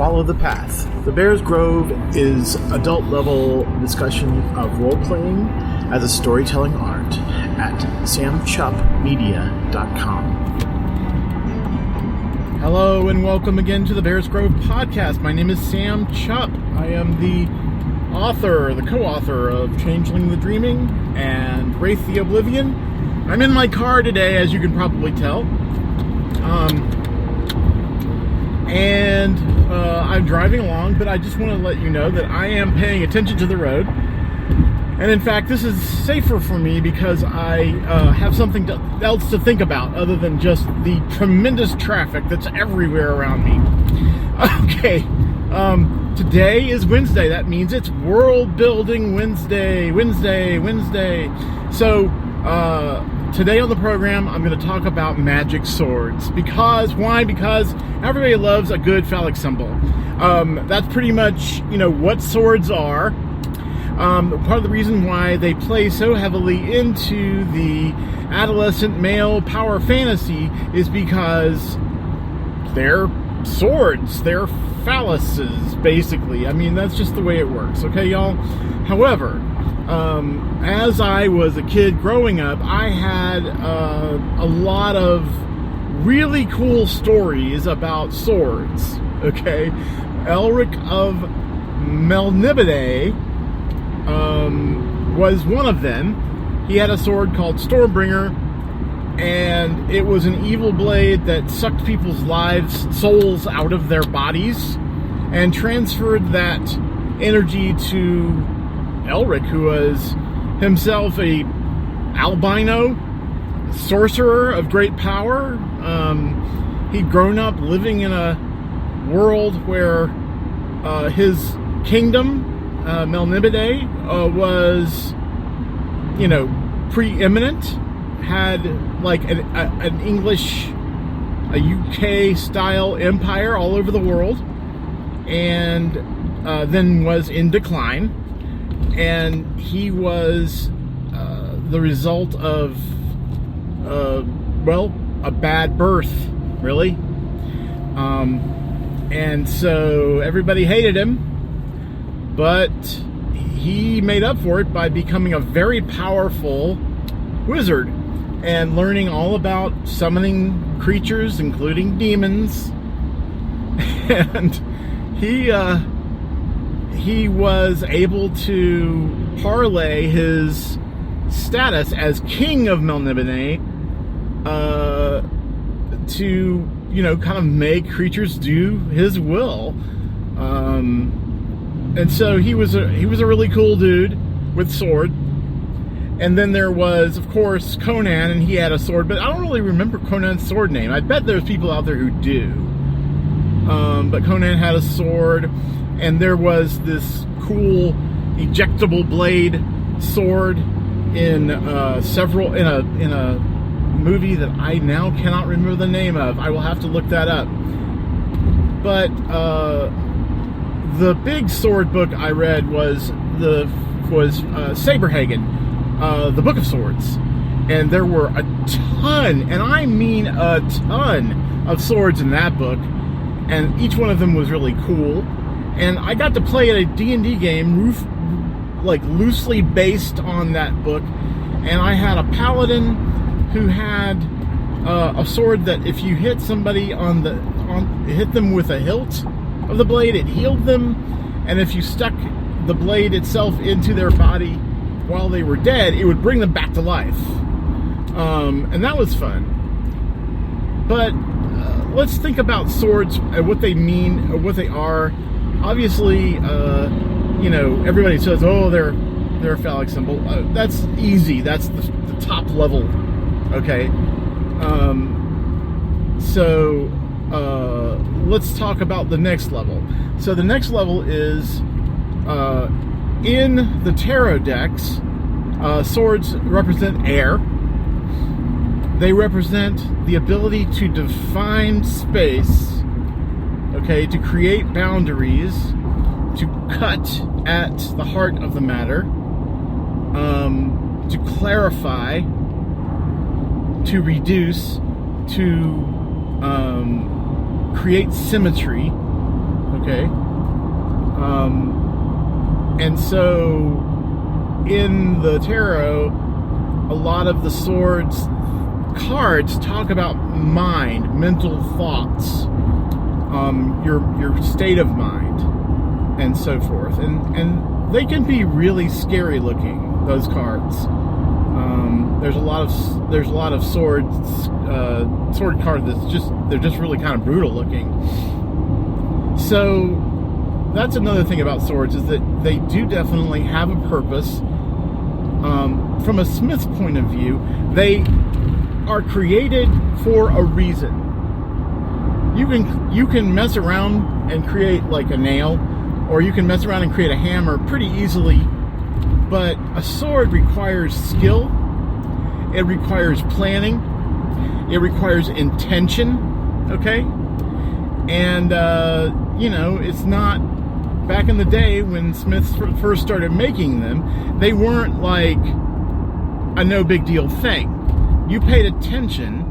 Follow the Path. The Bears Grove is adult-level discussion of role-playing as a storytelling art at samchuppmedia.com. Hello and welcome again to the Bears Grove podcast. My name is Sam Chupp. I am the co-author of Changeling the Dreaming and Wraith the Oblivion. I'm in my car today, as you can probably tell. I'm driving along, but I just want to let you know that I am paying attention to the road. And in fact, this is safer for me because I have something else to think about other than just the tremendous traffic that's everywhere around me. Okay, today is Wednesday. That means it's World Building Wednesday. So, today on the program, I'm going to talk about magic swords. Why? Because everybody loves a good phallic symbol. That's pretty much, what swords are. Part of the reason why they play so heavily into the adolescent male power fantasy is because they're swords. They're phalluses, basically. I mean, that's just the way it works. Okay, y'all? However, as I was a kid growing up, I had a lot of really cool stories about swords. Okay, Elric of Melniboné was one of them. He had a sword called Stormbringer, and it was an evil blade that sucked people's souls out of their bodies, and transferred that energy to Elric, who was himself a albino sorcerer of great power. He'd grown up living in a world where his kingdom, Melniboné, was, preeminent, had like an English, a UK style empire all over the world, and then was in decline. And he was the result of, a bad birth, really. And so everybody hated him, but he made up for it by becoming a very powerful wizard and learning all about summoning creatures, including demons. And he was able to parlay his status as king of Melniboné to, kind of make creatures do his will. And so he was a really cool dude with sword. And then there was, of course, Conan, and he had a sword, but I don't really remember Conan's sword name. I bet there's people out there who do. But Conan had a sword, and there was this cool ejectable blade sword in a movie that I now cannot remember the name of. I will have to look that up. But the big sword book I read was Saberhagen, the Book of Swords, and there were a ton, and I mean a ton, of swords in that book, and each one of them was really cool. And I got to play a D&D game loosely based on that book, and I had a paladin who had a sword that if you hit somebody hit them with a hilt of the blade, it healed them, and if you stuck the blade itself into their body while they were dead, it would bring them back to life. And that was fun. But let's think about swords and what they mean, or what they are. Obviously, everybody says, "Oh, they're a phallic symbol." That's easy. That's the top level. Okay. So let's talk about the next level. So the next level is in the tarot decks. Swords represent air. They represent the ability to define space. Okay, to create boundaries, to cut at the heart of the matter, to clarify, to reduce, to create symmetry, okay? And so in the tarot, a lot of the swords cards talk about mind, mental thoughts, your state of mind, and so forth. And they can be really scary looking, those cards. There's a lot of sword cards they're just really kind of brutal looking. So that's another thing about swords, is that they do definitely have a purpose. From a smith's point of view, they are created for a reason. You can mess around and create like a nail, or you can mess around and create a hammer pretty easily, but a sword requires skill, it requires planning, it requires intention, okay? And it's not, back in the day when smiths first started making them, they weren't like a no big deal thing. You paid attention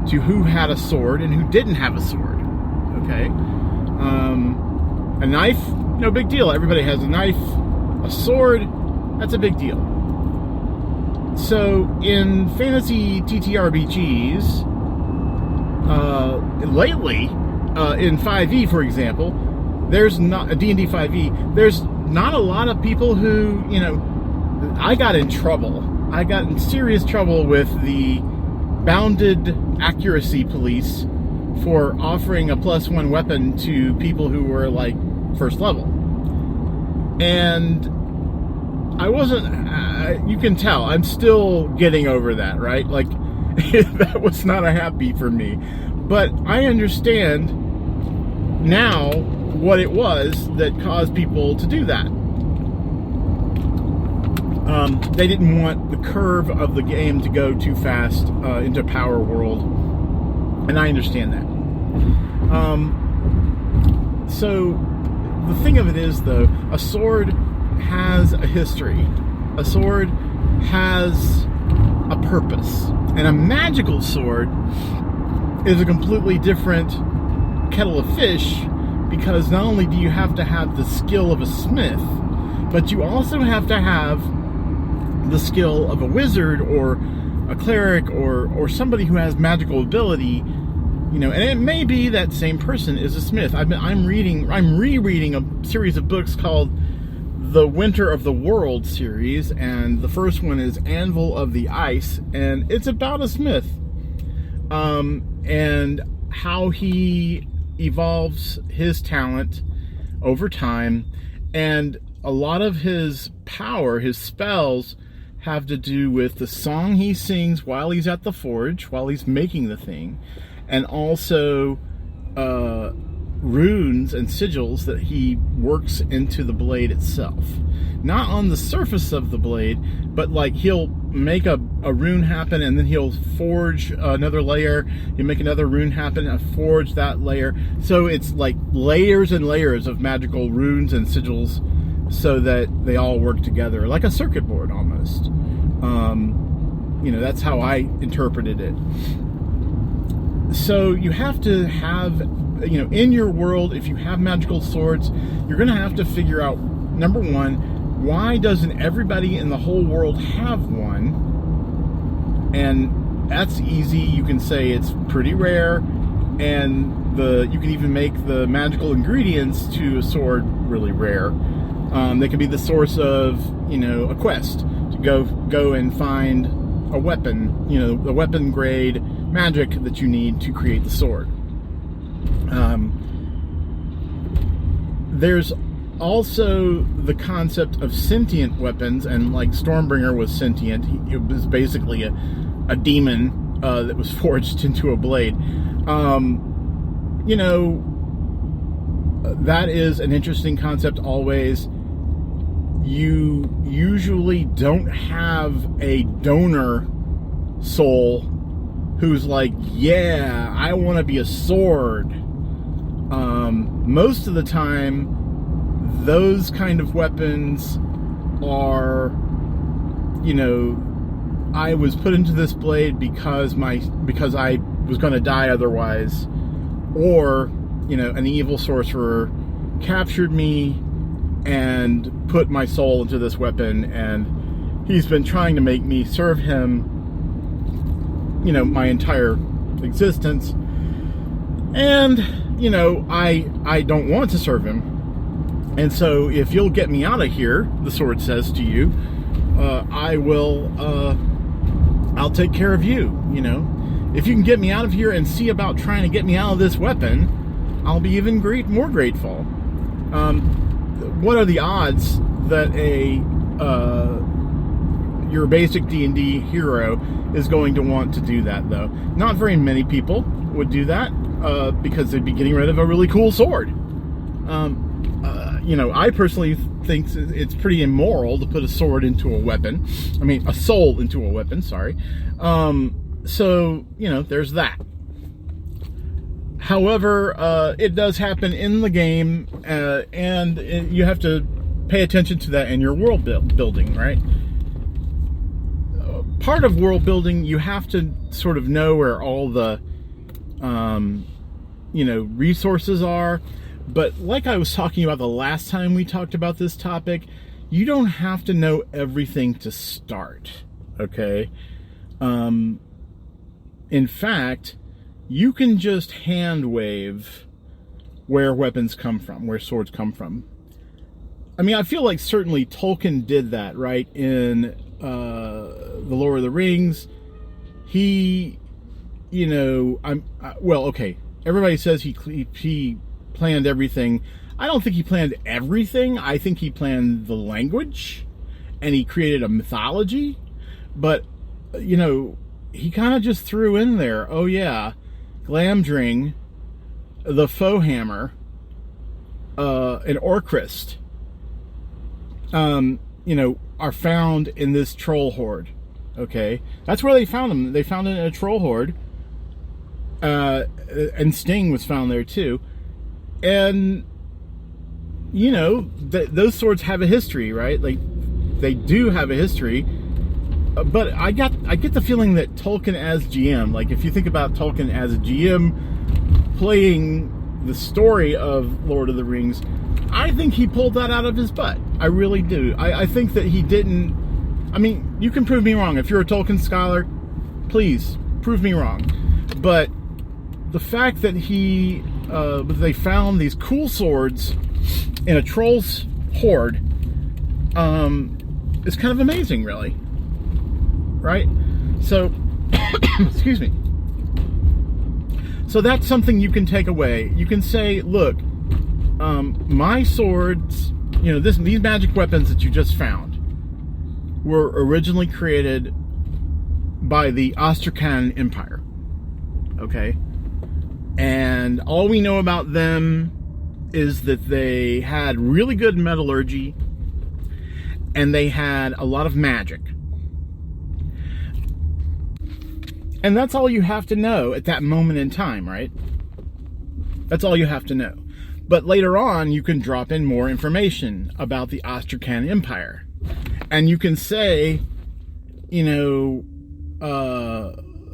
to who had a sword and who didn't have a sword, okay? A knife, no big deal. Everybody has a knife. A sword, that's a big deal. So in fantasy TTRPGs, lately, in 5e, for example, there's not a D&D 5e. There's not a lot of people who, I got in trouble. I got in serious trouble with the bounded accuracy police for offering a +1 weapon to people who were like first level. And I wasn't, you can tell, I'm still getting over that, right? Like, that was not a happy for me. But I understand now what it was that caused people to do that. They didn't want the curve of the game to go too fast into Power World, and I understand that. So the thing of it is, though, a sword has a history. A sword has a purpose. And a magical sword is a completely different kettle of fish, because not only do you have to have the skill of a smith, but you also have to have the skill of a wizard or a cleric or somebody who has magical ability, and it may be that same person is a smith. I'm rereading a series of books called the Winter of the World series, and the first one is Anvil of the Ice, and it's about a smith, and how he evolves his talent over time, and a lot of his power, his spells, have to do with the song he sings while he's at the forge, while he's making the thing, and also runes and sigils that he works into the blade itself. Not on the surface of the blade, but like he'll make a rune happen, and then he'll forge another layer, he'll make another rune happen and forge that layer. So it's like layers and layers of magical runes and sigils, so that they all work together like a circuit board almost. That's how I interpreted it. So you have to have, in your world, if you have magical swords, you're going to have to figure out, number one, why doesn't everybody in the whole world have one? And that's easy. You can say it's pretty rare, and you can even make the magical ingredients to a sword really rare. They can be the source of, a quest to go and find a weapon, the weapon grade magic that you need to create the sword. There's also the concept of sentient weapons, and like Stormbringer was sentient. It was basically a demon that was forged into a blade. That is an interesting concept always. You usually don't have a donor soul who's like, yeah, I want to be a sword. Most of the time, those kind of weapons are, I was put into this blade because I was going to die otherwise, or, an evil sorcerer captured me and put my soul into this weapon, and he's been trying to make me serve him, you know, my entire existence. And, you know, I don't want to serve him. And so if you'll get me out of here, the sword says to you, I'll take care of you, you know. If you can get me out of here and see about trying to get me out of this weapon, I'll be even more grateful. What are the odds that your basic D&D hero is going to want to do that, though? Not very many people would do that, because they'd be getting rid of a really cool sword. You know, I personally think it's pretty immoral to put a sword into a weapon. I mean, a soul into a weapon, sorry. So, you know, there's that. However, it does happen in the game, and you have to pay attention to that in your world building, right? Part of world building, you have to sort of know where all the, you know, resources are. But like I was talking about the last time we talked about this topic, you don't have to know everything to start, okay? In fact, you can just hand wave where weapons come from, where swords come from. I mean, I feel like certainly Tolkien did that, right? In The Lord of the Rings, he, you know, well, okay, everybody says he planned everything. I don't think he planned everything. I think he planned the language, and he created a mythology. But, you know, he kind of just threw in there, oh yeah, Glamdring, the Foehammer, and Orcrist, you know, are found in this troll horde. Okay, that's where they found them. They found it in a troll horde, and Sting was found there too. And, you know, those swords have a history, right? Like, they do have a history. But I get the feeling that Tolkien as GM, like if you think about Tolkien as a GM playing the story of Lord of the Rings, I think he pulled that out of his butt. I really do. I think that he didn't. I mean, you can prove me wrong. If you're a Tolkien scholar, please prove me wrong. But the fact that they found these cool swords in a troll's horde is kind of amazing, really. Right? So, excuse me. So that's something you can take away. You can say, look, my swords, you know, these magic weapons that you just found were originally created by the Astrakhan Empire. Okay? And all we know about them is that they had really good metallurgy, and they had a lot of magic. And that's all you have to know at that moment in time, right? That's all you have to know. But later on, you can drop in more information about the Astrakhan Empire. And you can say, you know,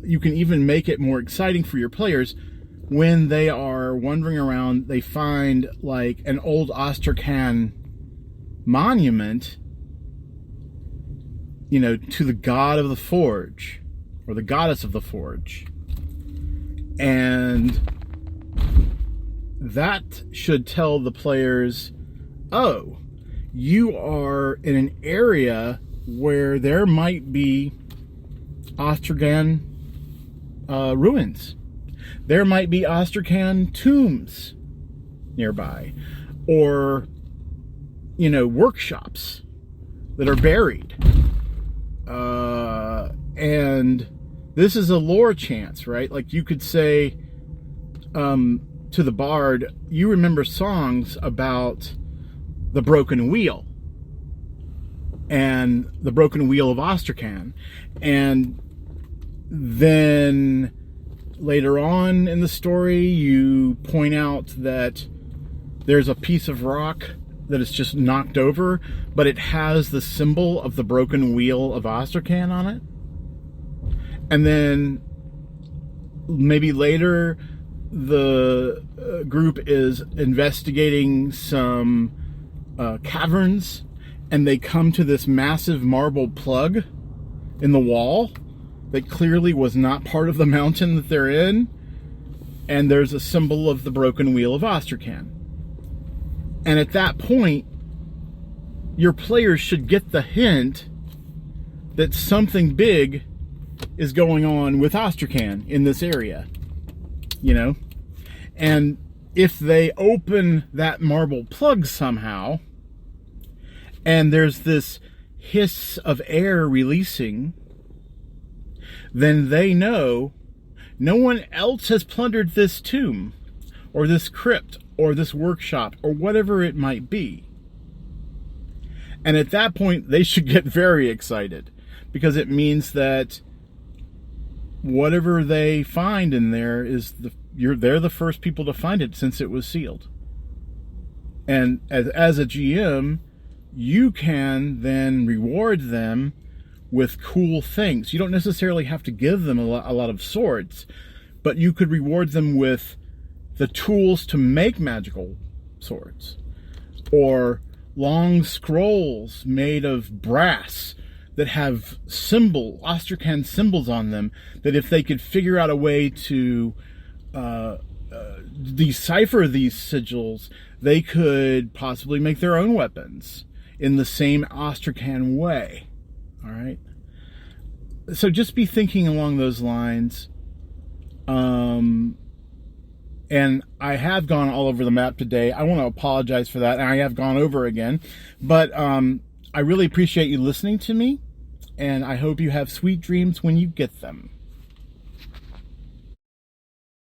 you can even make it more exciting for your players. When they are wandering around, they find like an old Astrakhan monument, you know, to the god of the forge, or the goddess of the forge. And that should tell the players, oh, you are in an area where there might be Astrakhan ruins. There might be Astrakhan tombs nearby, or, you know, workshops that are buried. And this is a lore chance, right? Like you could say to the bard, you remember songs about the broken wheel and the broken wheel of Astrakhan. And then later on in the story, you point out that there's a piece of rock that is just knocked over, but it has the symbol of the broken wheel of Astrakhan on it. And then maybe later, the group is investigating some caverns, and they come to this massive marble plug in the wall that clearly was not part of the mountain that they're in, and there's a symbol of the broken wheel of Astrakhan. And at that point, your players should get the hint that something big is going on with Astrakhan in this area, you know? And if they open that marble plug somehow, and there's this hiss of air releasing, then they know no one else has plundered this tomb, or this crypt, or this workshop, or whatever it might be. And at that point, they should get very excited, because it means that whatever they find in there is they're the first people to find it since it was sealed. And as a GM, you can then reward them with cool things. You don't necessarily have to give them a lot of swords, but you could reward them with the tools to make magical swords, or long scrolls made of brass that have Astrakhan symbols on them, that if they could figure out a way to decipher these sigils, they could possibly make their own weapons in the same Astrakhan way. All right? So just be thinking along those lines. And I have gone all over the map today. I want to apologize for that. And I have gone over again. But I really appreciate you listening to me. And I hope you have sweet dreams when you get them.